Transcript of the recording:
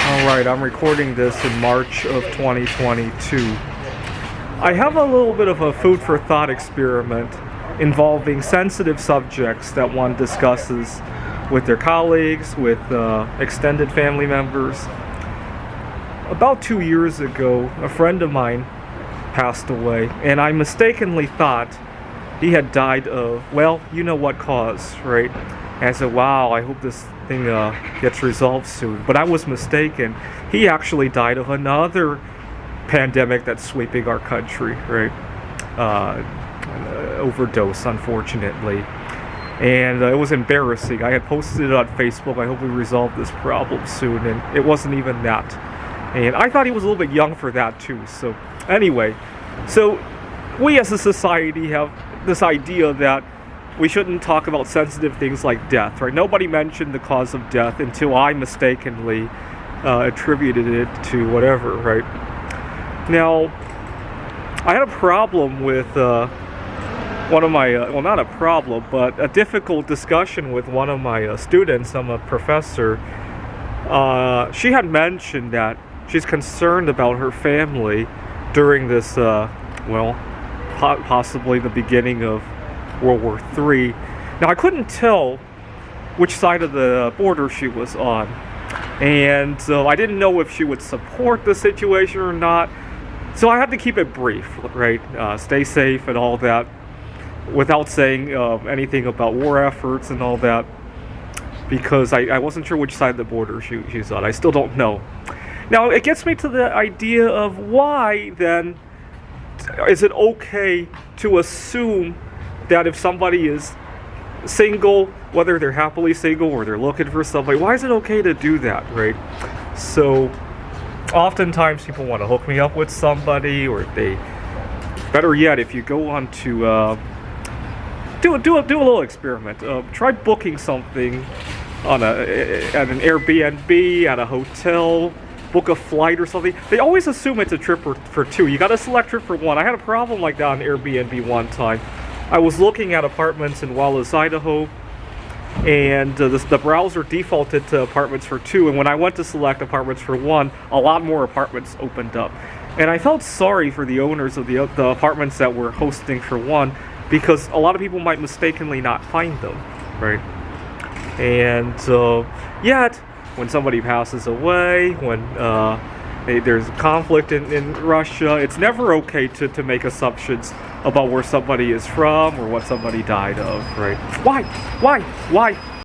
Alright, I'm recording this in March of 2022. I have a little bit of a food for thought experiment involving sensitive subjects that one discusses with their colleagues, with extended family members. About 2 years ago, a friend of mine passed away, and I mistakenly thought he had died of, well, you know what cause, right? And I said, wow, I hope this thing gets resolved soon. But I was mistaken. He actually died of another pandemic that's sweeping our country, right? Overdose, unfortunately. And it was embarrassing. I had posted it on Facebook. I hope we resolve this problem soon. And it wasn't even that. And I thought he was a little bit young for that too. So anyway, so we as a society have this idea that we shouldn't talk about sensitive things like death, right? Nobody mentioned the cause of death until I mistakenly attributed it to whatever, right? Now, I had a problem with one of my, well, not a problem, but a difficult discussion with one of my students. I'm a professor. She had mentioned that she's concerned about her family during this, possibly the beginning of World War III. Now, I couldn't tell which side of the border she was on, and so I didn't know if she would support the situation or not, so I had to keep it brief, right? Stay safe and all that, without saying anything about war efforts and all that, because I wasn't sure which side of the border she's on. I still don't know. Now, it gets me to the idea of why, then, is it okay to assume that if somebody is single, whether they're happily single or they're looking for somebody, why is it okay to do that, right? So oftentimes people want to hook me up with somebody, or better yet, if you go on to do a little experiment, try booking something at an Airbnb, at a hotel, book a flight or something. They always assume it's a trip for two. You got to select trip for one. I had a problem like that on Airbnb one time. I was looking at apartments in Wallace, Idaho, and the browser defaulted to apartments for two, and when I went to select apartments for one, a lot more apartments opened up. And I felt sorry for the owners of the apartments that were hosting for one, because a lot of people might mistakenly not find them, right? And yet, when somebody passes away, when there's conflict in Russia, it's never okay to make assumptions about where somebody is from or what somebody died of, right? Why?